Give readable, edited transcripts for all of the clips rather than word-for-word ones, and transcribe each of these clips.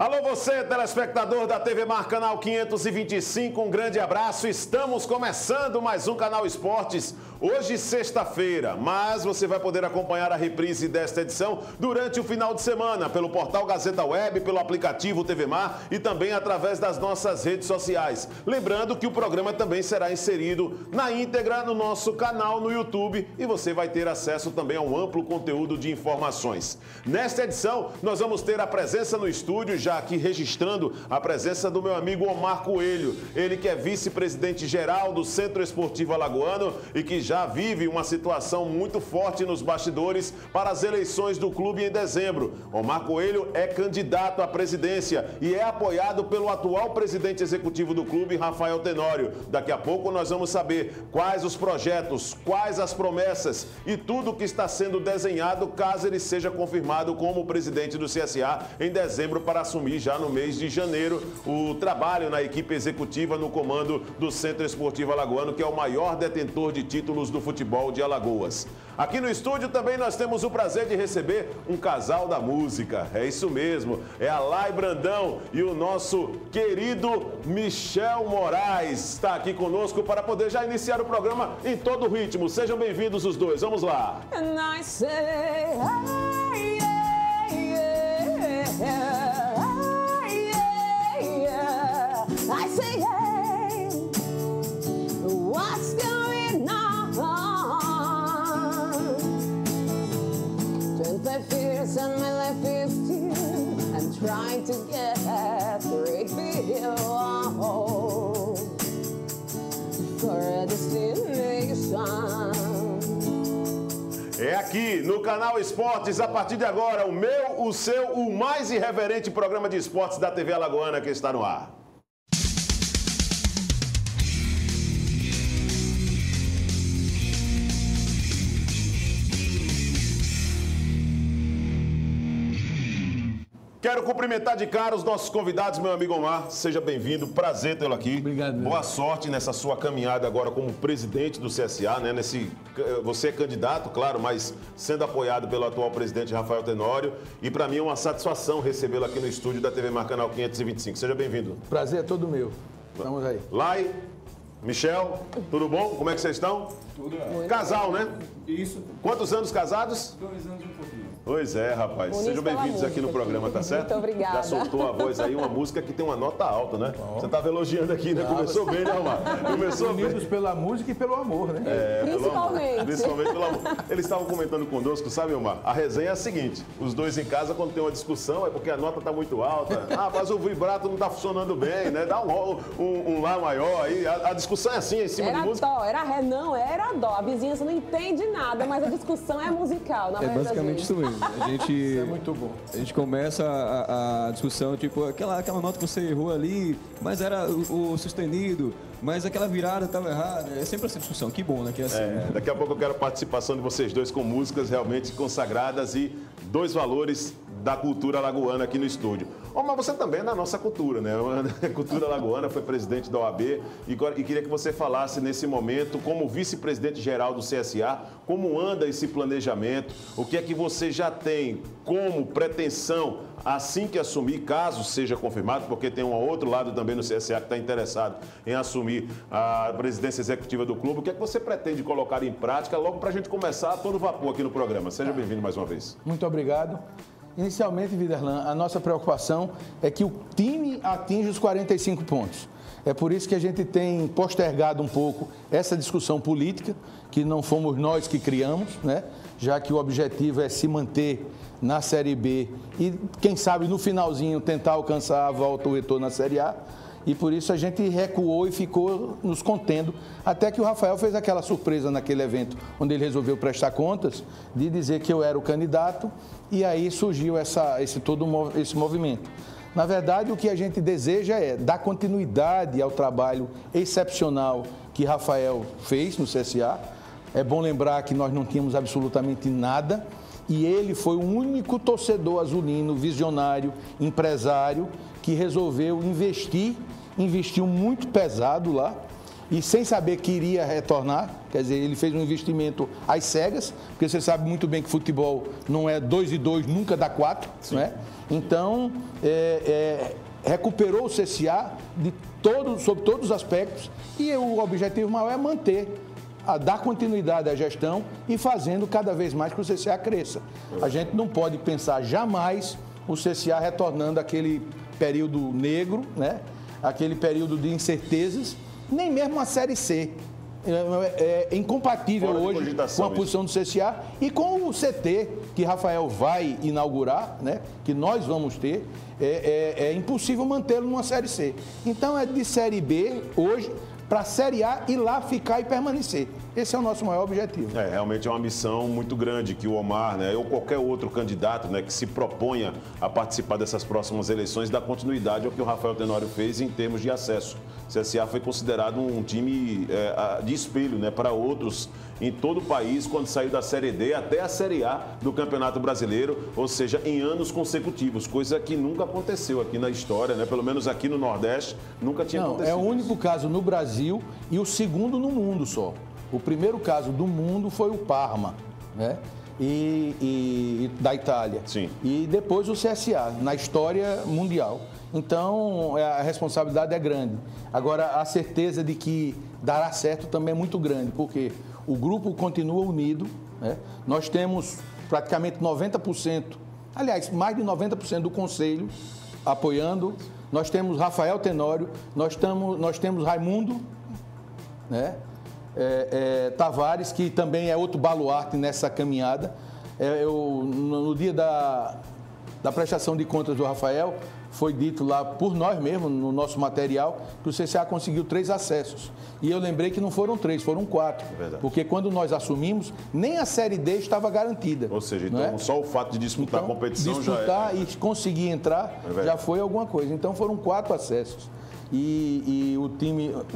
Alô você, telespectador da TV Mar, canal 525, um grande abraço. Estamos começando mais um Canal Esportes, hoje sexta-feira, mas você vai poder acompanhar a reprise desta edição durante o final de semana, pelo portal Gazeta Web, pelo aplicativo TV Mar e também através das nossas redes sociais. Lembrando que o programa também será inserido na íntegra no nosso canal no YouTube e você vai ter acesso também a um amplo conteúdo de informações. Nesta edição, nós vamos ter a presença no estúdio, já aqui registrando a presença do meu amigo Omar Coelho, ele que é vice-presidente geral do Centro Esportivo Alagoano e que já vive uma situação muito forte nos bastidores para as eleições do clube em dezembro. Omar Coelho é candidato à presidência e é apoiado pelo atual presidente executivo do clube, Rafael Tenório. Daqui a pouco nós vamos saber quais os projetos, quais as promessas e tudo que está sendo desenhado caso ele seja confirmado como presidente do CSA em dezembro para assumir já no mês de janeiro o trabalho na equipe executiva no comando do Centro Esportivo Alagoano, que é o maior detentor de títulos do futebol de Alagoas. Aqui no estúdio também nós temos o prazer de receber um casal da música. É isso mesmo, é a Lai Brandão e o nosso querido Michel Moraes está aqui conosco para poder já iniciar o programa em todo o ritmo. Sejam bem-vindos os dois, vamos lá. I say, hey, what's going on? 25 years and my life is still, I'm trying to get great feel for a destination. É aqui no Canal Esportes, a partir de agora, o meu, o seu, o mais irreverente programa de esportes da TV Alagoana que está no ar. Quero cumprimentar de cara os nossos convidados, meu amigo Omar. Seja bem-vindo, prazer tê-lo aqui. Obrigado. Boa sorte nessa sua caminhada agora como presidente do CSA, né? Você é candidato, claro, mas sendo apoiado pelo atual presidente Rafael Tenório. E para mim é uma satisfação recebê-lo aqui no estúdio da TV Mar Canal 525. Seja bem-vindo. Prazer é todo meu. Vamos aí. Lai, Michel, tudo bom? Como é que vocês estão? Tudo. Casal, né? Isso. Quantos anos casados? 2 anos e um pouquinho. Pois é, rapaz. Bonito. Sejam bem-vindos aqui no programa, tá certo? Muito obrigada. Já soltou a voz aí, uma música que tem uma nota alta, né? Você estava elogiando aqui, né? Começou bem, né, Omar? Começou bem. Unidos pela música e pelo amor, né? Principalmente. Principalmente pelo amor. Eles estavam comentando conosco, sabe, Omar? A resenha é a seguinte: os dois em casa, quando tem uma discussão, é porque a nota tá muito alta. Ah, mas o vibrato não tá funcionando bem, né? Dá um lá maior aí. A discussão é assim, em cima de música. Era ré, não, era dó. A vizinhança não entende nada, mas a discussão é musical, na É maioria das basicamente vezes. isso mesmo. Isso é muito bom. A gente começa a discussão, tipo, aquela nota que você errou ali, mas era o sustenido, mas aquela virada estava errada. É sempre essa discussão. Que bom, né? Que é assim. Daqui a pouco eu quero a participação de vocês dois com músicas realmente consagradas e dois valores da cultura alagoana aqui no estúdio. Oh, mas você também é da nossa cultura, né? A cultura alagoana, foi presidente da OAB e queria que você falasse nesse momento, como vice-presidente geral do CSA, como anda esse planejamento, o que é que você já tem como pretensão assim que assumir, caso seja confirmado, porque tem um outro lado também no CSA que está interessado em assumir a presidência executiva do clube, o que é que você pretende colocar em prática logo para a gente começar a todo vapor aqui no programa? Seja bem-vindo mais uma vez. Muito obrigado. Inicialmente, Viderlan, a nossa preocupação é que o time atinja os 45 pontos. É por isso que a gente tem postergado um pouco essa discussão política, que não fomos nós que criamos, né? Já que o objetivo é se manter na Série B e, quem sabe, no finalzinho tentar alcançar a volta, o retorno na Série A. E por isso a gente recuou e ficou nos contendo, até que o Rafael fez aquela surpresa naquele evento, onde ele resolveu prestar contas, de dizer que eu era o candidato, e aí surgiu esse movimento. Na verdade, o que a gente deseja é dar continuidade ao trabalho excepcional que Rafael fez no CSA. É bom lembrar que nós não tínhamos absolutamente nada, e ele foi o único torcedor azulino, visionário, empresário, que resolveu investiu muito pesado lá, e sem saber que iria retornar, quer dizer, ele fez um investimento às cegas, porque você sabe muito bem que futebol não é 2 e 2, nunca dá 4, não é? Então, recuperou o CSA sob todos os aspectos e o objetivo maior é manter, dar continuidade à gestão e fazendo cada vez mais que o CSA cresça. A gente não pode pensar jamais o CSA retornando àquele período negro, né? Aquele período de incertezas, nem mesmo a Série C. É incompatível hoje com a posição do CSA e com o CT que Rafael vai inaugurar, né? Que nós vamos ter. É impossível mantê-lo numa Série C. Então é de Série B hoje para a Série A ir lá ficar e permanecer. Esse é o nosso maior objetivo. Realmente é uma missão muito grande que o Omar, né, ou qualquer outro candidato, né, que se proponha a participar dessas próximas eleições, dá continuidade ao que o Rafael Tenório fez em termos de acesso. O CSA foi considerado um time de espelho, né, para outros em todo o país, quando saiu da Série D até a Série A do Campeonato Brasileiro, ou seja, em anos consecutivos, coisa que nunca aconteceu aqui na história, né? Pelo menos aqui no Nordeste, nunca tinha acontecido. É o único caso no Brasil e o segundo no mundo só. O primeiro caso do mundo foi o Parma, né? E da Itália. Sim. E depois o CSA, na história mundial. Então, a responsabilidade é grande. Agora, a certeza de que dará certo também é muito grande, porque o grupo continua unido, né? Nós temos praticamente 90%, aliás, mais de 90% do conselho apoiando. Nós temos Rafael Tenório, nós temos Raimundo, né? Tavares, que também é outro baluarte nessa caminhada. No dia da prestação de contas do Rafael, foi dito lá por nós mesmos, no nosso material, que o CSA conseguiu 3 acessos. E eu lembrei que não foram 3, foram 4. Verdade. Porque quando nós assumimos, nem a Série D estava garantida. Ou seja, então só o fato de disputar a competição disputar e conseguir entrar já foi alguma coisa. Então foram 4 acessos. E o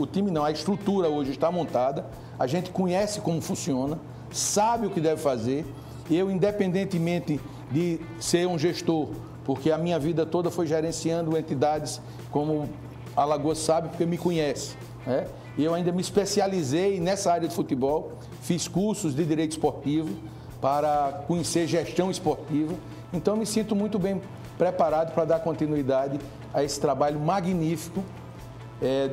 time não, a estrutura hoje está montada, a gente conhece como funciona, sabe o que deve fazer. Eu, independentemente de ser um gestor, porque a minha vida toda foi gerenciando entidades, como a Lagoa sabe, porque me conhece, né? E eu ainda me especializei nessa área de futebol, fiz cursos de direito esportivo para conhecer gestão esportiva, então me sinto muito bem preparado para dar continuidade a esse trabalho magnífico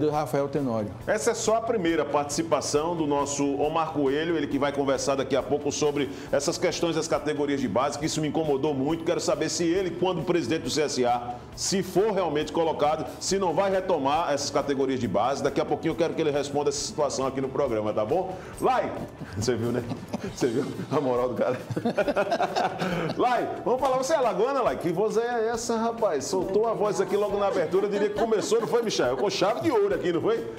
do Rafael Tenório. Essa é só a primeira participação do nosso Omar Coelho, ele que vai conversar daqui a pouco sobre essas questões das categorias de base, que isso me incomodou muito. Quero saber se ele, quando presidente do CSA, se for realmente colocado, se não vai retomar essas categorias de base. Daqui a pouquinho eu quero que ele responda essa situação aqui no programa, tá bom? Lai, você viu, né? Você viu a moral do cara? Lai, vamos falar, você é alagoana, Lai? Que voz é essa, rapaz? Soltou a voz aqui logo na abertura, eu diria que começou, não foi, Michel? Com chave de ouro aqui, não foi?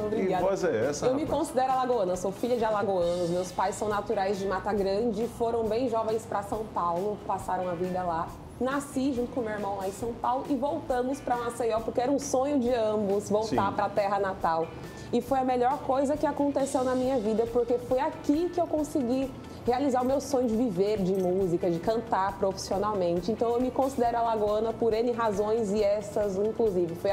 Obrigada. Que voz é essa, Eu rapaz? me considero alagoana, sou filha de alagoanos. Meus pais são naturais de Mata Grande, foram bem jovens para São Paulo, passaram a vida lá. Nasci junto com meu irmão lá em São Paulo e voltamos para Maceió, porque era um sonho de ambos voltar para a terra natal. E foi a melhor coisa que aconteceu na minha vida, porque foi aqui que eu consegui realizar o meu sonho de viver de música, de cantar profissionalmente. Então eu me considero alagoana por N razões e essas, inclusive, foi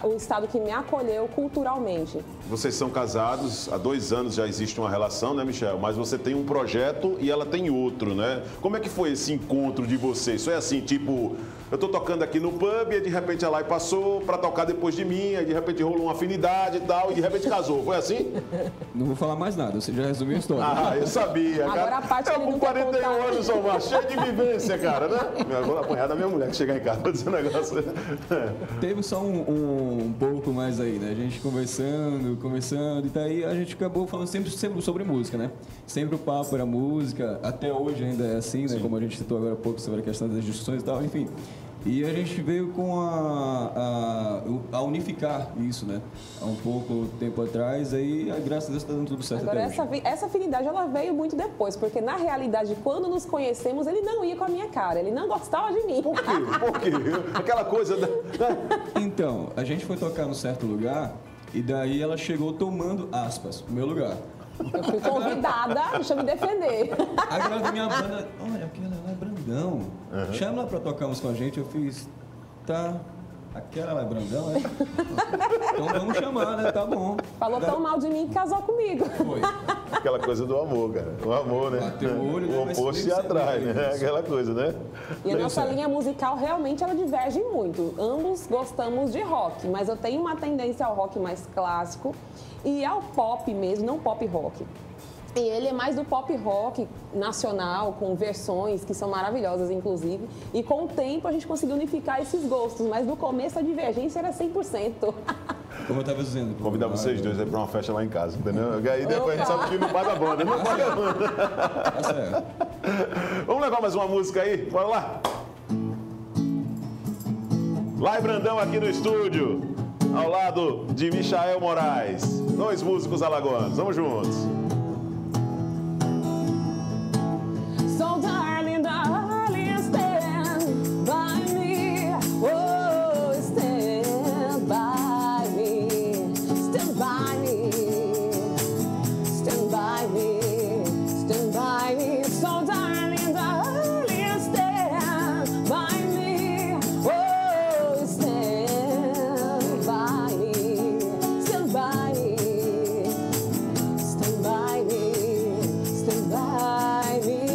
o estado que me acolheu culturalmente. Vocês são casados, há 2 anos já existe uma relação, né, Michel? Mas você tem um projeto e ela tem outro, né? Como é que foi esse encontro de vocês? Foi assim, tipo, eu tô tocando aqui no pub e de repente ela passou para tocar depois de mim, aí de repente rolou uma afinidade e tal, e de repente casou. Foi assim? Não vou falar mais nada, você já resumiu a história. Ah, eu sabia, cara. Agora a parte que ele com não quer 41 contar. anos, Omar, cheio de vivência, cara, né? Eu vou apanhar da minha mulher que chegar em casa, vou dizer um negócio. Teve só um pouco mais aí, né? A gente conversando, e daí a gente acabou falando sempre sobre música, né? Sempre o papo era música, até hoje ainda é assim, né? Sim. Como a gente citou agora há pouco sobre a questão das discussões e tal, enfim. E a gente veio com a unificar isso, né? Há um pouco tempo atrás, aí graças a Deus está dando tudo certo. Agora, até hoje. essa afinidade ela veio muito depois, porque na realidade, quando nos conhecemos, ele não ia com a minha cara, ele não gostava de mim. Por quê? Por quê? Aquela coisa da... Então, a gente foi tocar num certo lugar e daí ela chegou tomando aspas, o meu lugar. Eu fui convidada, deixa eu me defender. A galera da minha banda, olha, aquela lá é Brandão. Chama ela pra tocarmos com a gente, eu fiz, tá. Aquela lá é Brandão, é? Então vamos chamar, né? Tá bom. Falou tão mal de mim que casou comigo. Foi. Aquela coisa do amor, cara. O amor, né? Bateu o olho, o né? oposto se atrai, né? Aquela coisa, né? E a nossa linha musical realmente ela diverge muito. Ambos gostamos de rock, mas eu tenho uma tendência ao rock mais clássico e ao pop mesmo, não pop rock. E ele é mais do pop rock nacional, com versões que são maravilhosas, inclusive. E com o tempo a gente conseguiu unificar esses gostos, mas no começo a divergência era 100%. Como eu estava dizendo. Convidar vocês dois aí pra uma festa lá em casa, entendeu? E aí depois a gente sabe que não paga a banda, não paga a banda. Tá certo. Vamos levar mais uma música aí? Bora lá. Lai Brandão aqui no estúdio, ao lado de Michael Moraes. 2 músicos alagoanos. Vamos juntos. So darling, darling, stand by me. Oh, stand by me. Stand by me. Stand by me. Stand by me. So darling, darling, stand by me. Oh, stand by me. Stand by me. Stand by me. Stand by me.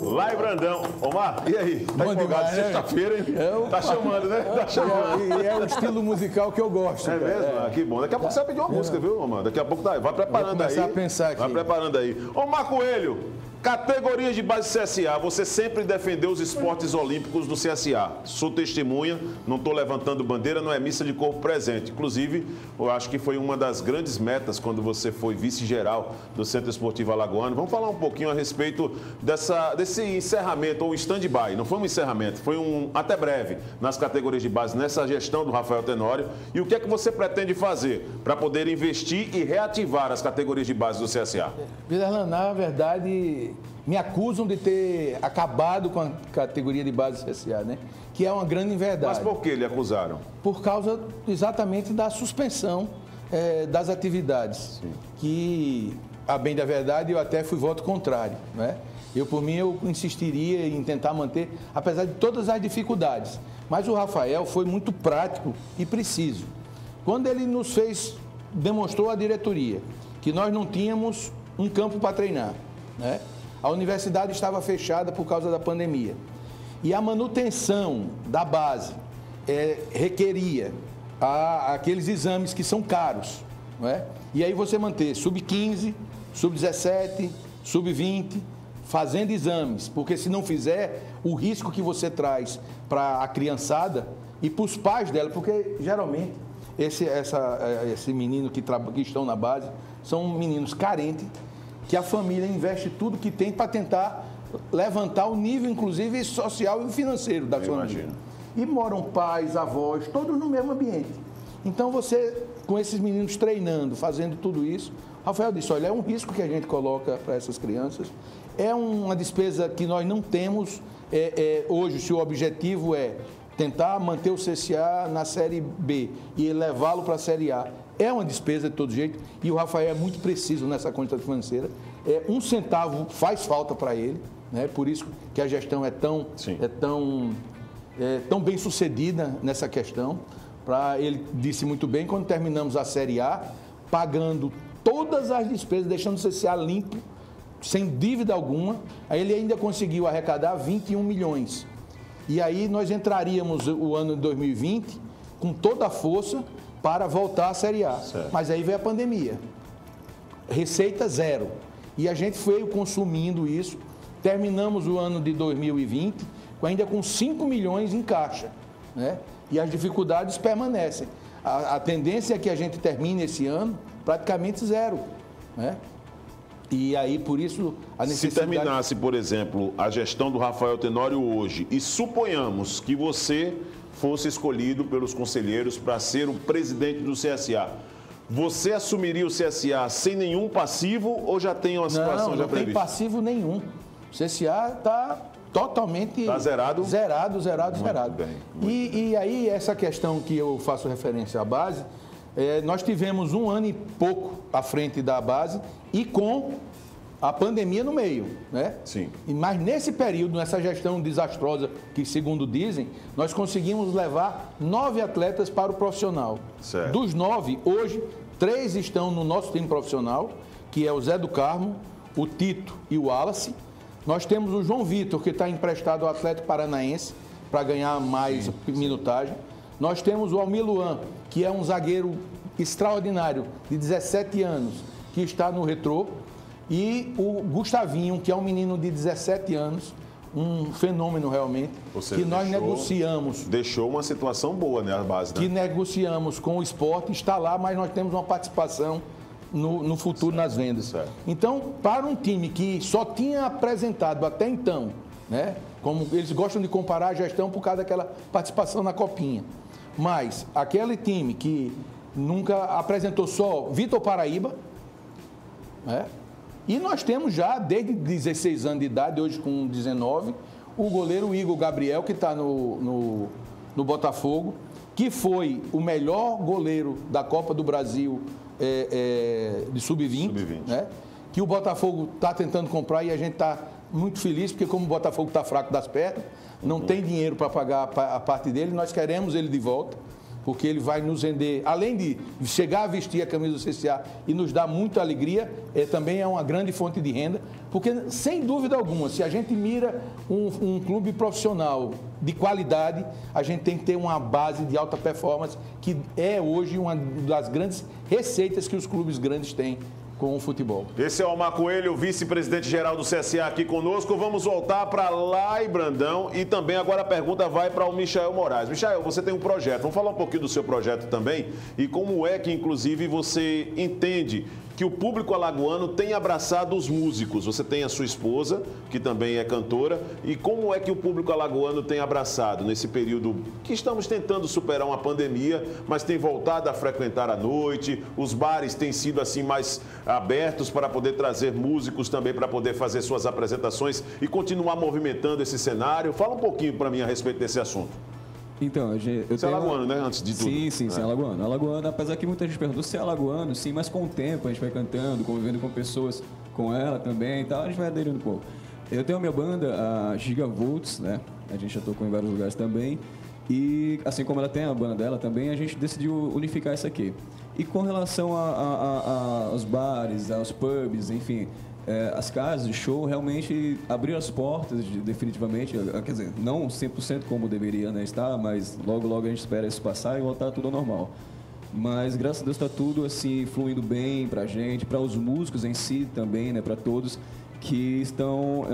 Lai Brandão. Omar, e aí? Tá Bom empolgado? demais, né? Sexta-feira, hein? Tá chamando, né? Tá chamando. E é o estilo musical que eu gosto. É cara. mesmo? Ah, que bom. Daqui a pouco você vai pedir uma música, viu, Omar? Daqui a pouco tá. Vai preparando Vou aí. começar a pensar aqui. Vai preparando aí. Omar Coelho, categorias de base do CSA. Você sempre defendeu os esportes olímpicos do CSA. Sou testemunha, não estou levantando bandeira, não é missa de corpo presente. Inclusive, eu acho que foi uma das grandes metas quando você foi vice-geral do Centro Esportivo Alagoano. Vamos falar um pouquinho a respeito desse encerramento, ou stand-by. Não foi um encerramento, foi um até breve nas categorias de base, nessa gestão do Rafael Tenório. E o que é que você pretende fazer para poder investir e reativar as categorias de base do CSA? Vidarlan, na verdade, me acusam de ter acabado com a categoria de base do CSA, né? Que é uma grande inverdade. Mas por que lhe acusaram? Por causa exatamente da suspensão das atividades. Sim. Que, a bem da verdade, eu até fui voto contrário, né? Por mim, eu insistiria em tentar manter, apesar de todas as dificuldades. Mas o Rafael foi muito prático e preciso. Quando ele demonstrou à diretoria que nós não tínhamos um campo para treinar, né? A universidade estava fechada por causa da pandemia. E a manutenção da base requeria aqueles exames que são caros, não é? E aí você manter sub-15, sub-17, sub-20, fazendo exames, porque se não fizer, o risco que você traz para a criançada e para os pais dela, porque geralmente esse menino que estão na base são meninos carentes, que a família investe tudo que tem para tentar levantar o nível, inclusive, social e financeiro da família. Imagino. E moram pais, avós, todos no mesmo ambiente. Então, você, com esses meninos treinando, fazendo tudo isso, Rafael disse, olha, é um risco que a gente coloca para essas crianças, é uma despesa que nós não temos hoje, se o objetivo é tentar manter o CSA na Série B e levá-lo para a Série A, é uma despesa de todo jeito, e o Rafael é muito preciso nessa conta financeira. Um centavo faz falta para ele, né? Por isso que a gestão é tão bem sucedida nessa questão. Ele disse muito bem, quando terminamos a Série A, pagando todas as despesas, deixando o CSA limpo, sem dívida alguma, aí ele ainda conseguiu arrecadar 21 milhões. E aí nós entraríamos o ano de 2020 com toda a força para voltar à Série A. Certo. Mas aí veio a pandemia. Receita zero. E a gente foi consumindo isso. Terminamos o ano de 2020 ainda com 5 milhões em caixa, né? E as dificuldades permanecem. A tendência é que a gente termine esse ano praticamente zero, né? E aí, por isso, a necessidade... Se terminasse, por exemplo, a gestão do Rafael Tenório hoje, e suponhamos que você fosse escolhido pelos conselheiros para ser o presidente do CSA, você assumiria o CSA sem nenhum passivo ou já tem uma situação já não tem prevista? passivo nenhum. O CSA está totalmente... Tá zerado? Zerado. Bem, E aí, essa questão que eu faço referência à base, nós tivemos 1 ano e pouco à frente da base e com a pandemia no meio, né? Sim. Mas nesse período, nessa gestão desastrosa, que segundo dizem, nós conseguimos levar 9 atletas para o profissional. Certo. Dos 9, hoje, 3 estão no nosso time profissional, que é o Zé do Carmo, o Tito e o Wallace. Nós temos o João Vitor, que está emprestado ao Atlético Paranaense, para ganhar mais minutagem. Nós temos o Almir Luan, que é um zagueiro extraordinário, de 17 anos, que está no Retrô. E o Gustavinho, que é um menino de 17 anos, um fenômeno realmente, seja, que nós negociamos. Deixou uma situação boa, né, a base, né? Que negociamos com o esporte, está lá, mas nós temos uma participação no futuro nas vendas. Certo. Então, para um time que só tinha apresentado até então, né, como eles gostam de comparar a gestão por causa daquela participação na Copinha, mas aquele time que nunca apresentou só Vitor Paraíba, né? E nós temos já, desde 16 anos de idade, hoje com 19, o goleiro Igor Gabriel, que está no Botafogo, que foi o melhor goleiro da Copa do Brasil de Sub-20, né? Que o Botafogo está tentando comprar e a gente está muito feliz, porque como o Botafogo está fraco das pernas, não tem dinheiro para pagar a parte dele, nós queremos ele de volta, porque ele vai nos render, além de chegar a vestir a camisa do CSA e nos dar muita alegria, também é uma grande fonte de renda, porque, sem dúvida alguma, se a gente mira um clube profissional de qualidade, a gente tem que ter uma base de alta performance, que é hoje uma das grandes receitas que os clubes grandes têm com o futebol. Esse é o Omar Coelho, vice-presidente-geral do CSA aqui conosco. Vamos voltar para Lai Brandão e também agora a pergunta vai para o Michael Moraes. Michael, você tem um projeto, vamos falar um pouquinho do seu projeto também e como é que, inclusive, você entende que o público alagoano tem abraçado os músicos. Você tem a sua esposa, que também é cantora, e como é que o público alagoano tem abraçado nesse período que estamos tentando superar uma pandemia, mas tem voltado a frequentar à noite, os bares têm sido assim mais abertos para poder trazer músicos também para poder fazer suas apresentações e continuar movimentando esse cenário. Fala um pouquinho para mim a respeito desse assunto. Então, você é alagoano, né? Antes de tudo. Sim, alagoano. Alagoano, apesar que muita gente perguntou se é alagoano, sim, mas com o tempo a gente vai cantando, convivendo com pessoas, com ela também e tal, a gente vai aderindo um pouco. Eu tenho a minha banda, a Gigavolts, né? A gente já tocou em vários lugares também. E, assim como ela tem a banda dela também, a gente decidiu unificar isso aqui. E com relação aos bares, aos pubs, enfim... as casas de show realmente abriram as portas definitivamente, quer dizer, não 100% como deveria, né, estar, mas logo a gente espera isso passar e voltar tudo ao normal. Mas graças a Deus está tudo assim fluindo bem para a gente, para os músicos em si também, né, para todos que estão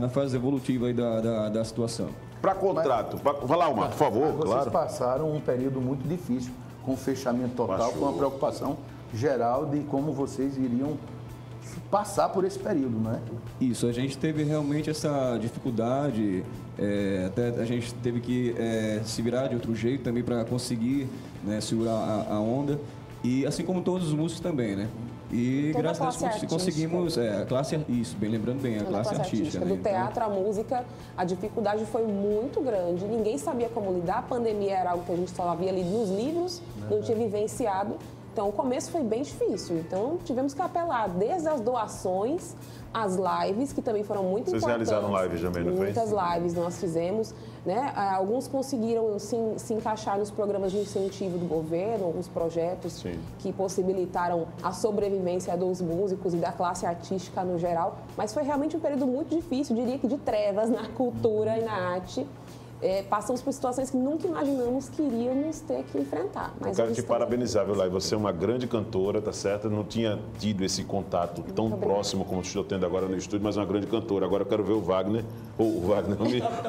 na fase evolutiva aí da situação. Para contrato, vai lá, Omar, por favor, vocês claro. passaram um período muito difícil, com fechamento total, com uma preocupação geral de como vocês iriam passar por esse período, não é? Isso, a gente teve realmente essa dificuldade, até a gente teve que se virar de outro jeito também para conseguir, né, segurar a onda, e assim como todos os músicos também, né? E toda graças a Deus conseguimos, a classe, isso, bem lembrando bem, a classe artística. Do né? teatro à música, a dificuldade foi muito grande, ninguém sabia como lidar, a pandemia era algo que a gente só havia lido nos livros, não tinha vivenciado. Então, o começo foi bem difícil. Então, tivemos que apelar desde as doações, as lives, que também foram muito importantes. Vocês realizaram lives também, não foi? Muitas lives nós fizemos, né? Alguns conseguiram se encaixar nos programas de incentivo do governo, alguns projetos que possibilitaram a sobrevivência dos músicos e da classe artística no geral. Mas foi realmente um período muito difícil, diria que de trevas na cultura e na arte. Passamos por situações que nunca imaginamos que iríamos ter que enfrentar. Mas eu quero te parabenizar, viu, Lai? Você é uma grande cantora, tá certo? Eu não tinha tido esse contato tão próximo como estou tendo agora no estúdio, mas é uma grande cantora. Agora eu quero ver o Wagner, o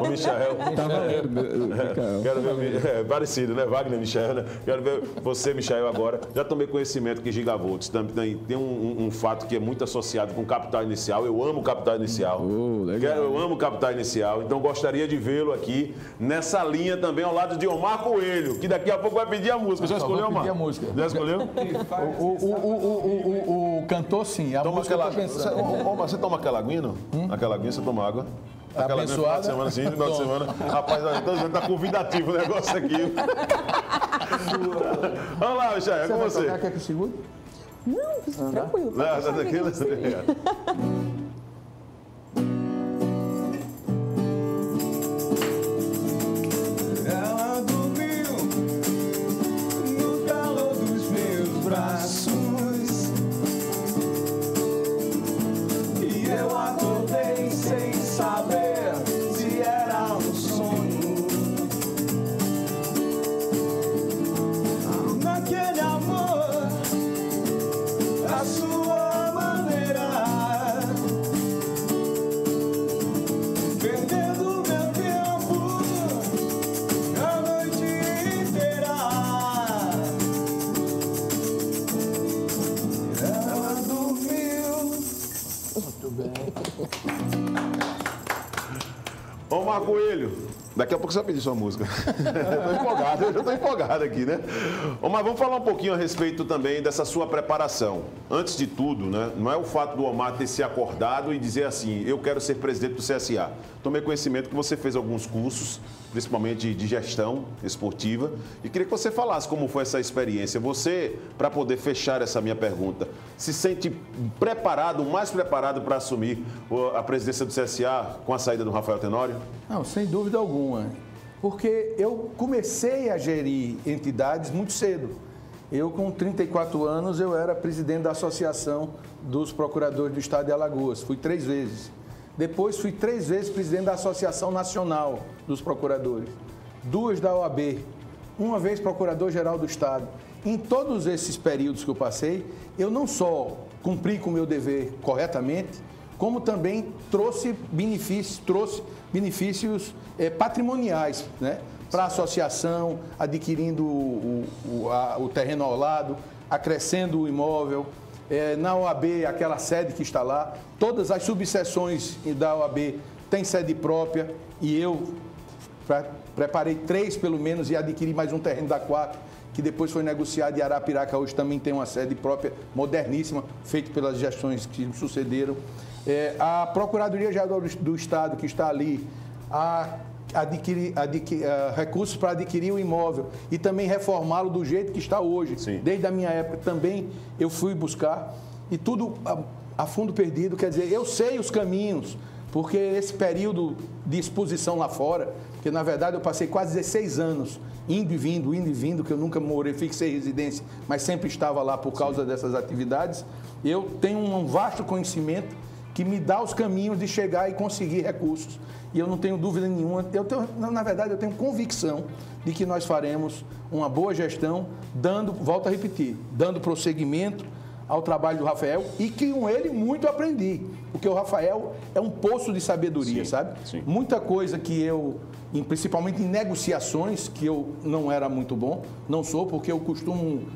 Michael. Tá valendo, quero ver, parecido, né? Wagner, Michael, né? Quero ver você, Michael, agora. Já tomei conhecimento que Gigavolts também tem um fato que é muito associado com Capital Inicial. Eu amo Capital Inicial. Eu amo Capital Inicial, então gostaria de vê-lo aqui nessa linha também ao lado de Omar Coelho, que daqui a pouco vai pedir a música. Já escolheu, Omar? A música. Já escolheu? O cantor, sim. A toma música aquela... Omar, você toma aquela aguinha, não? Aquela aguinha, você toma água? Aquela abençoada. Final de semana. Rapaz, tá convidativo o negócio aqui. Vamos lá, Michel, é com você. Quer que eu segure? Não, tranquilo. Não, essa daqui não seria. Ela dormiu no calor dos meus braços e eu acordei sem saber se era um sonho. Naquele amor, a sua maneira, perdendo meu tempo a noite inteira. Ela dormiu. Muito bem. Ô, Marco Coelho, daqui a pouco você vai pedir sua música. Eu já tô empolgado aqui, né? Ô, mas vamos falar um pouquinho a respeito também dessa sua preparação. Antes de tudo, né, não é o fato do Omar ter se acordado e dizer assim, eu quero ser presidente do CSA. Tomei conhecimento que você fez alguns cursos, principalmente de gestão esportiva, e queria que você falasse como foi essa experiência. Você, para poder fechar essa minha pergunta, se sente preparado, mais preparado para assumir a presidência do CSA com a saída do Rafael Tenório? Não, sem dúvida alguma. Porque eu comecei a gerir entidades muito cedo. Eu, com 34 anos, eu era presidente da Associação dos Procuradores do Estado de Alagoas. Fui 3 vezes. Depois fui 3 vezes presidente da Associação Nacional dos Procuradores. 2 da OAB. 1 vez Procurador-Geral do Estado. Em todos esses períodos que eu passei, eu não só cumpri com o meu dever corretamente, como também trouxe benefícios patrimoniais, né, para a associação, adquirindo o terreno ao lado, acrescendo o imóvel. Na OAB, aquela sede que está lá, todas as subseções da OAB têm sede própria e eu preparei 3 pelo menos e adquiri mais um terreno da 4, que depois foi negociado, e Arapiraca hoje também tem uma sede própria, moderníssima, feita pelas gestões que sucederam. A Procuradoria-Geral do Estado, que está ali, recursos para adquirir o imóvel e também reformá-lo do jeito que está hoje. Sim. Desde a minha época também eu fui buscar, e tudo a fundo perdido. Quer dizer, eu sei os caminhos, porque esse período de exposição lá fora, que na verdade eu passei quase 16 anos indo e vindo, que eu nunca morei, fixei residência, mas sempre estava lá por causa dessas atividades, eu tenho um vasto conhecimento que me dá os caminhos de chegar e conseguir recursos. E eu não tenho dúvida nenhuma, na verdade eu tenho convicção de que nós faremos uma boa gestão, volto a repetir, dando prosseguimento ao trabalho do Rafael, e que com ele muito aprendi, porque o Rafael é um poço de sabedoria, sim, sabe? Sim. Muita coisa que eu, principalmente em negociações, que eu não era muito bom, não sou, porque eu costumo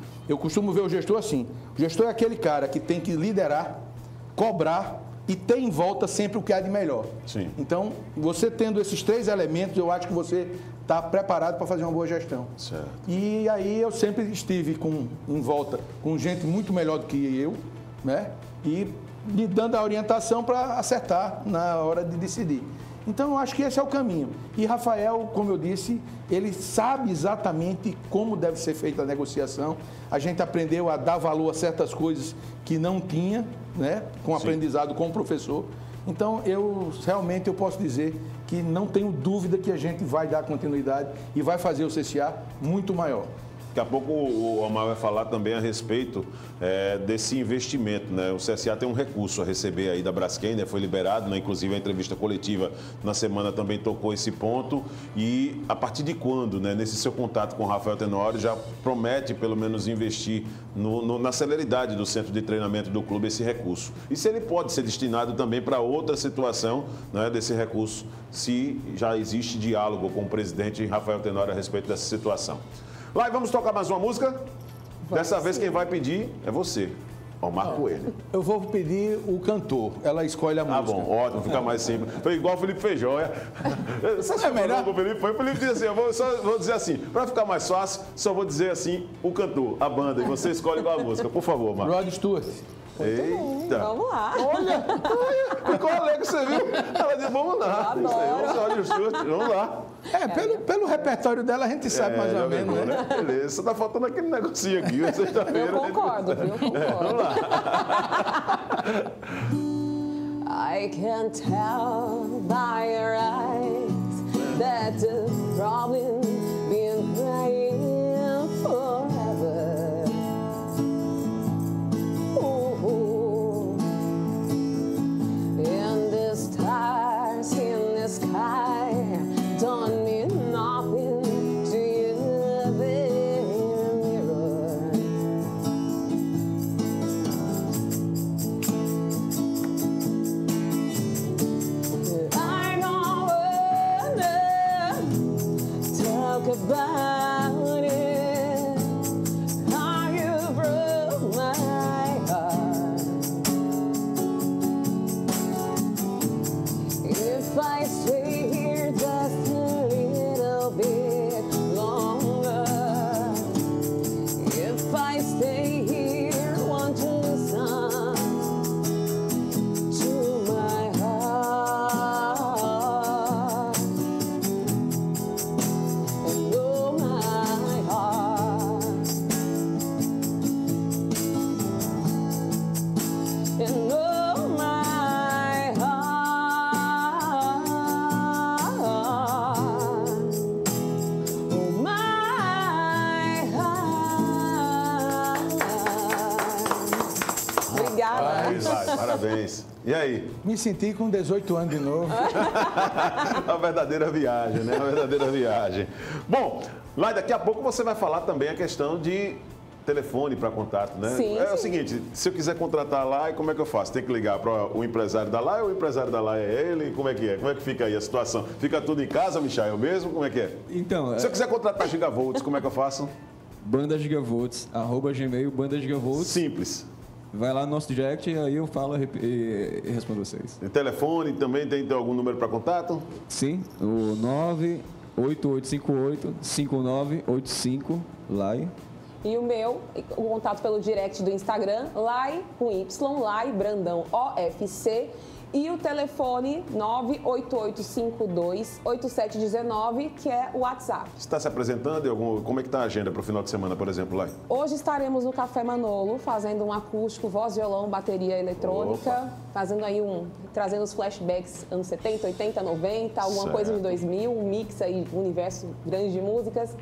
ver o gestor assim. O gestor é aquele cara que tem que liderar, cobrar e ter em volta sempre o que há de melhor. Sim. Então, você tendo esses 3 elementos, eu acho que você está preparado para fazer uma boa gestão. Certo. E aí eu sempre estive em volta com gente muito melhor do que eu, né? E me dando a orientação para acertar na hora de decidir. Então, eu acho que esse é o caminho. E Rafael, como eu disse, ele sabe exatamente como deve ser feita a negociação. A gente aprendeu a dar valor a certas coisas que não tinha, né? Com aprendizado com o professor. Então, realmente eu posso dizer que não tenho dúvida que a gente vai dar continuidade e vai fazer o CSA muito maior. Daqui a pouco o Omar vai falar também a respeito desse investimento, né? O CSA tem um recurso a receber aí da Braskem, né? Foi liberado, né? Inclusive a entrevista coletiva na semana também tocou esse ponto. E a partir de quando, né? Nesse seu contato com o Rafael Tenório, já promete pelo menos investir na celeridade do centro de treinamento do clube esse recurso? E se ele pode ser destinado também para outra situação, né, desse recurso, se já existe diálogo com o presidente Rafael Tenório a respeito dessa situação? Lá, e vamos tocar mais uma música? Dessa vez quem vai pedir é você. Omar Coelho. Eu vou pedir o cantor, ela escolhe a música. Ah, bom, ótimo, fica mais simples. Foi igual o Felipe Feijó. Você melhor? O Felipe disse assim, vou dizer assim, para ficar mais fácil, só vou dizer assim, o cantor, a banda, e você escolhe qual a música, por favor, Omar. Rod Stewart. Eita. Vamos lá. Olha, ficou alegre, você viu? Ela disse, vamos lá. Eu adoro. Isso aí, vamos lá. Pelo repertório dela, a gente sabe mais ou menos, pegou, né? Beleza, só tá faltando aquele negocinho aqui, sexta-feira. Eu concordo, viu? Vamos lá. I can tell by your eyes that the problem's been crying forever. Ooh. And the stars in the sky don't mean nothing to you, the mirror. I don't wanna talk about it, how you broke my heart. If I stay here just a little bit longer, if I stay here, want to listen to my heart and know my heart and know my heart, oh my heart. Obrigada. Vai, parabéns. E aí? Me senti com 18 anos de novo. Uma verdadeira viagem, né? Uma verdadeira viagem. Bom, lá daqui a pouco você vai falar também a questão de telefone para contato, né? Sim, É o sim. seguinte, se eu quiser contratar a Lai, como é que eu faço? Tem que ligar para o empresário da Lai ou o empresário da Lai é ele? Como é que é? Como é que fica aí a situação? Fica tudo em casa, Michael, mesmo? Como é que é? Então, Se eu quiser contratar Gigavolts, como é que eu faço? Banda Gigavolts, @gmail, Banda Gigavolts. Simples. Vai lá no nosso direct e aí eu falo e respondo vocês. Telefone também tem algum número para contato? Sim, o 98858-5985, Lai. E o meu, o contato pelo direct do Instagram, Lai com Y, Lai Brandão OFC. E o telefone 98852-8719, que é o WhatsApp. Você está se apresentando? Como é que está a agenda para o final de semana, por exemplo, Lai? Hoje estaremos no Café Manolo, fazendo um acústico, voz, violão, bateria eletrônica, Opa. fazendo aí trazendo os flashbacks anos 70, 80, 90, alguma Certo. coisa de 2000, um mix aí, um universo grande de músicas.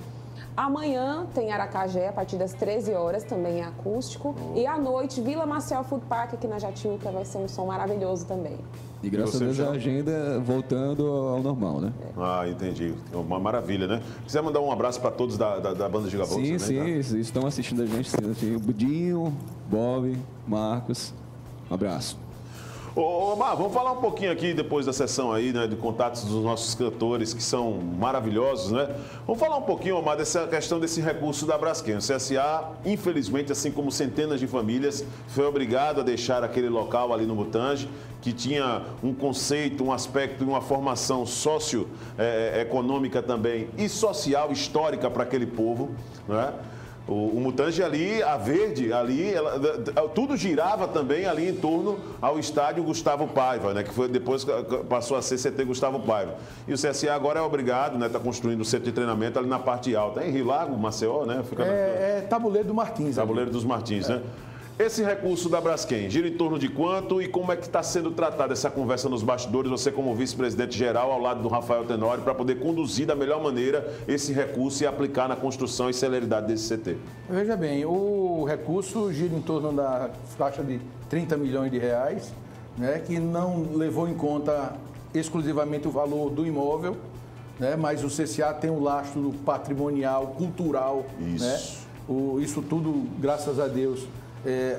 Amanhã tem Aracajé, a partir das 13 horas, também é acústico. E à noite, Vila Marcel Food Park, aqui na Jatiuca, vai ser um som maravilhoso também. E graças a você, Deus a Michel? agenda voltando ao normal, né? Ah, entendi. Uma maravilha, né? Quiser mandar um abraço para todos da banda Gigavolts Sim, também, sim, estão assistindo a gente. Sim. O Budinho, Bob, Marcos. Um abraço. Ô, Omar, vamos falar um pouquinho aqui depois da sessão aí, né, de contatos dos nossos cantores que são maravilhosos, né? Vamos falar um pouquinho, Omar, dessa questão desse recurso da Braskem. O CSA, infelizmente, assim como centenas de famílias, foi obrigado a deixar aquele local ali no Mutange, que tinha um conceito, um aspecto e uma formação socioeconômica também e social, histórica para aquele povo, né? O Mutange ali, a Verde, ali, tudo girava também ali em torno ao estádio Gustavo Paiva, né? Que foi, depois passou a ser CT Gustavo Paiva. E o CSA agora é obrigado, né? Está construindo um centro de treinamento ali na parte alta. É em Rio Lago, Maceió, né? Fica Tabuleiro do Martins. Tabuleiro dos Martins, né? Esse recurso da Braskem gira em torno de quanto e como é que está sendo tratada essa conversa nos bastidores, você como vice-presidente geral ao lado do Rafael Tenório, para poder conduzir da melhor maneira esse recurso e aplicar na construção e celeridade desse CT? Veja bem, o recurso gira em torno da faixa de 30 milhões de reais, né, que não levou em conta exclusivamente o valor do imóvel, né, mas o CCA tem um lastro patrimonial, cultural. Isso. Né, isso tudo, graças a Deus,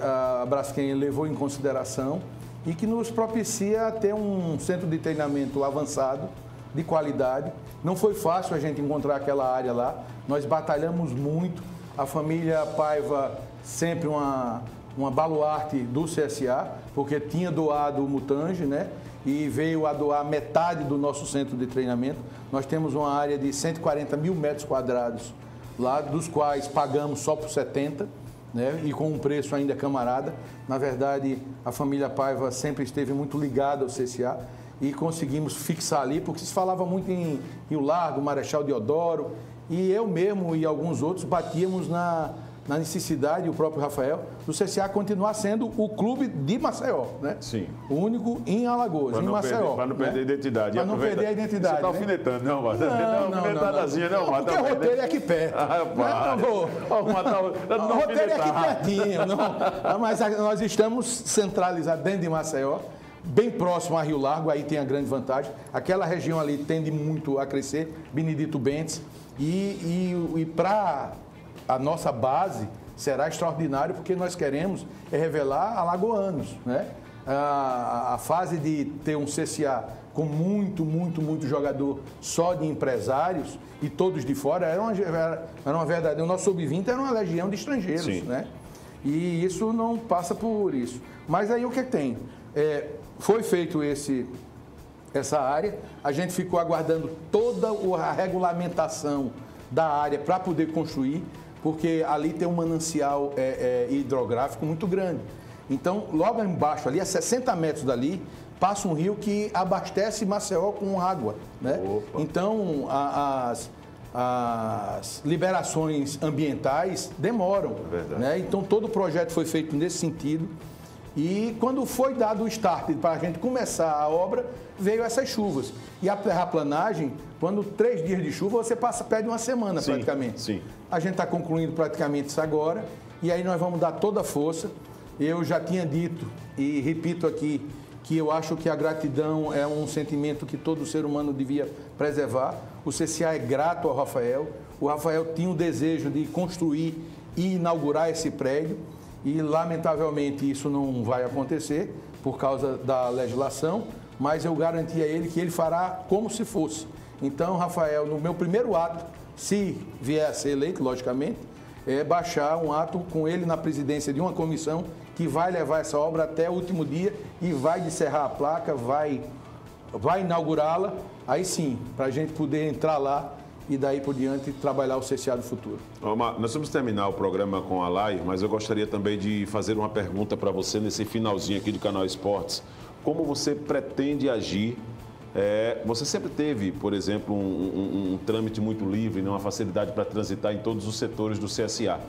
a Braskem levou em consideração e que nos propicia ter um centro de treinamento avançado, de qualidade. Não foi fácil a gente encontrar aquela área lá, nós batalhamos muito. A família Paiva, sempre uma uma baluarte do CSA, porque tinha doado o Mutange, né? E veio a doar metade do nosso centro de treinamento. Nós temos uma área de 140 mil metros quadrados lá, dos quais pagamos só por 70, né? E com um preço ainda camarada. Na verdade, a família Paiva sempre esteve muito ligada ao CSA e conseguimos fixar ali, porque se falava muito em Rio Largo, Marechal Deodoro, e eu mesmo e alguns outros batíamos na necessidade, o próprio Rafael, do CSA continuar sendo o clube de Maceió, né? Sim. O único em Alagoas, em Maceió. Para não perder a identidade. Para não perder a identidade. Você está alfinetando, não, Mata? Não, alfinetadazinha, não, Mata? Porque o roteiro é aqui perto. O roteiro é aqui pertinho. Não, mas nós estamos centralizados dentro de Maceió, bem próximo a Rio Largo, aí tem a grande vantagem. Aquela região ali tende muito a crescer, Benedito Bentes, e para a nossa base será extraordinário, porque nós queremos revelar alagoanos, né? A fase de ter um CSA com muito jogador só de empresários e todos de fora era uma verdade. O nosso sub-20 era uma legião de estrangeiros, sim, né? E isso não passa por isso. Mas aí o que tem? Foi feito essa área, a gente ficou aguardando toda a regulamentação da área para poder construir, porque ali tem um manancial hidrográfico muito grande. Então, logo embaixo, ali a 60 metros dali, passa um rio que abastece Maceió com água, né? Opa. Então, as liberações ambientais demoram, né? Então, todo o projeto foi feito nesse sentido. E quando foi dado o start para a gente começar a obra, veio essas chuvas. E a terraplanagem, quando 3 dias de chuva, você perde uma semana, sim, praticamente. Sim. A gente está concluindo praticamente isso agora, e aí nós vamos dar toda a força. Eu já tinha dito e repito aqui que eu acho que a gratidão é um sentimento que todo ser humano devia preservar. O CSA é grato ao Rafael. O Rafael tinha o desejo de construir e inaugurar esse prédio. E, lamentavelmente, isso não vai acontecer por causa da legislação, mas eu garanti a ele que ele fará como se fosse. Então, Rafael, no meu primeiro ato, se vier a ser eleito, logicamente, baixar um ato com ele na presidência de uma comissão que vai levar essa obra até o último dia e vai descerrar a placa, vai inaugurá-la, aí sim, para a gente poder entrar lá e daí por diante trabalhar o CSA do futuro. Nós vamos terminar o programa com a Lai, mas eu gostaria também de fazer uma pergunta para você nesse finalzinho aqui do Canal Esportes. Como você pretende agir? Você sempre teve, por exemplo, um trâmite muito livre, uma facilidade para transitar em todos os setores do CSA.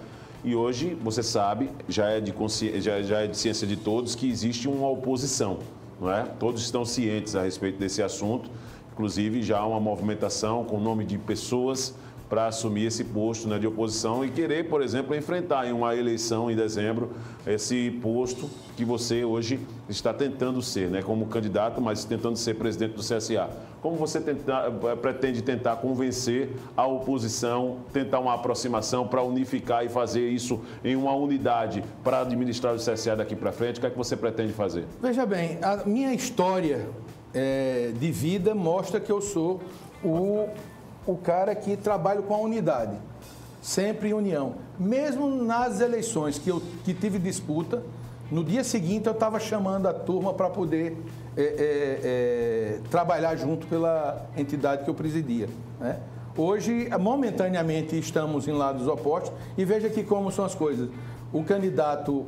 E hoje, você sabe, já é de ciência de todos, que existe uma oposição, não é? Todos estão cientes a respeito desse assunto. Inclusive, já há uma movimentação com o nome de pessoas para assumir esse posto, né, de oposição e querer, por exemplo, enfrentar em uma eleição em dezembro esse posto que você hoje está tentando ser, né, como candidato, mas tentando ser presidente do CSA. Como você pretende tentar convencer a oposição, tentar uma aproximação para unificar e fazer isso em uma unidade para administrar o CSA daqui para frente? O que é que você pretende fazer? Veja bem, a minha história de vida mostra que eu sou o cara que trabalho com a unidade, sempre em união. Mesmo nas eleições que tive disputa, no dia seguinte eu estava chamando a turma para poder trabalhar junto pela entidade que eu presidia, né? Hoje, momentaneamente, estamos em lados opostos e veja aqui como são as coisas. O candidato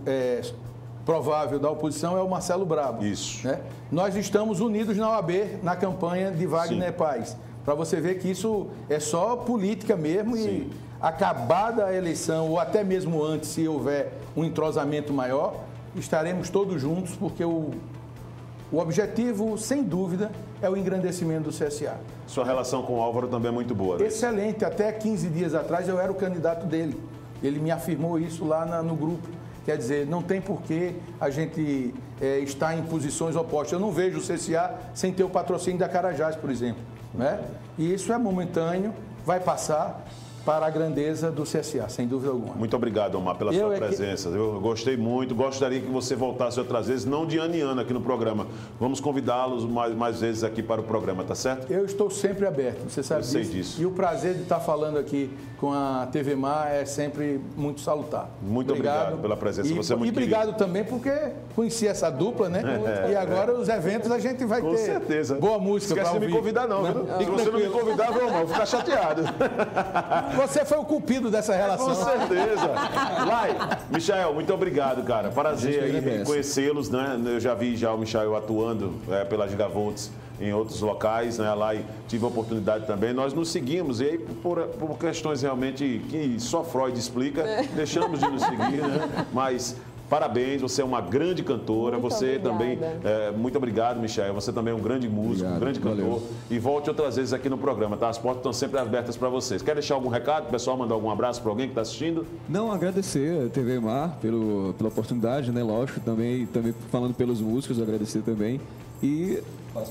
provável da oposição é o Marcelo Brabo. Isso. Né? Nós estamos unidos na OAB, na campanha de Wagner Paz. Para você ver que isso é só política mesmo. Sim. E acabada a eleição, ou até mesmo antes, se houver um entrosamento maior, estaremos todos juntos, porque o objetivo, sem dúvida, é o engrandecimento do CSA. Sua relação com o Álvaro também é muito boa, né? Excelente. Até 15 dias atrás eu era o candidato dele. Ele me afirmou isso lá no grupo. Quer dizer, não tem por que a gente estar em posições opostas. Eu não vejo o CSA sem ter o patrocínio da Carajás, por exemplo, né? E isso é momentâneo, vai passar. para a grandeza do CSA, sem dúvida alguma. Muito obrigado, Omar, pela sua presença. Eu gostei muito, gostaria que você voltasse outras vezes, não de ano em ano aqui no programa. Vamos convidá-los mais vezes aqui para o programa, tá certo? Eu estou sempre aberto, você sabe disso. Eu sei disso. E o prazer de estar falando aqui com a TV Mar é sempre muito salutar. Muito obrigado pela presença, você é muito obrigado também porque conheci essa dupla, né? E agora os eventos a gente vai ter. Com certeza. Boa música para ouvir. Esquece de me convidar não, viu? Se você não me convidar, meu irmão, vou ficar chateado. Você foi o culpido dessa relação. Com certeza. Lai, Michael, muito obrigado, cara. Prazer aí conhecê-los, né? Eu já vi o Michael atuando pela Gigavolts em outros locais, né? Lá tive a oportunidade também. Nós nos seguimos e aí por questões realmente que só Freud explica, deixamos de nos seguir, né? Mas parabéns, você é uma grande cantora, muito você obrigada. Também, muito obrigado, Michael, você também é um grande músico, um grande cantor. Valeu. E volte outras vezes aqui no programa, tá? As portas estão sempre abertas para vocês. Quer deixar algum recado, pessoal, mandar algum abraço para alguém que está assistindo? Não, agradecer a TV Mar pela oportunidade, né? Lógico, também falando pelos músicos, agradecer também. E eu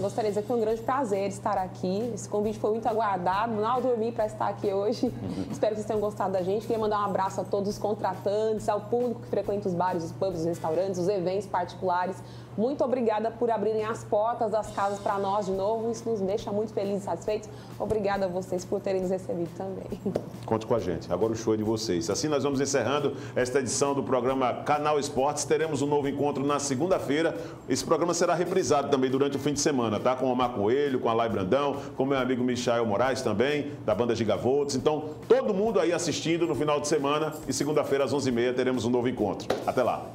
gostaria de dizer que foi um grande prazer estar aqui. Esse convite foi muito aguardado. Mal dormi para estar aqui hoje. Espero que vocês tenham gostado da gente. Queria mandar um abraço a todos os contratantes, ao público que frequenta os bares, os pubs, os restaurantes, os eventos particulares. Muito obrigada por abrirem as portas das casas para nós de novo. Isso nos deixa muito felizes e satisfeitos. Obrigada a vocês por terem nos recebido também. Conte com a gente. Agora o show é de vocês. Assim nós vamos encerrando esta edição do programa Canal Esportes. Teremos um novo encontro na segunda-feira. Esse programa será reprisado também durante o fim de semana, tá? Com o Omar Coelho, com a Lai Brandão, com meu amigo Michael Moraes também, da banda Gigavolts. Então, todo mundo aí assistindo no final de semana e segunda-feira às 11h30 teremos um novo encontro. Até lá.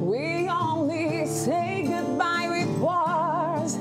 We only say goodbye with words.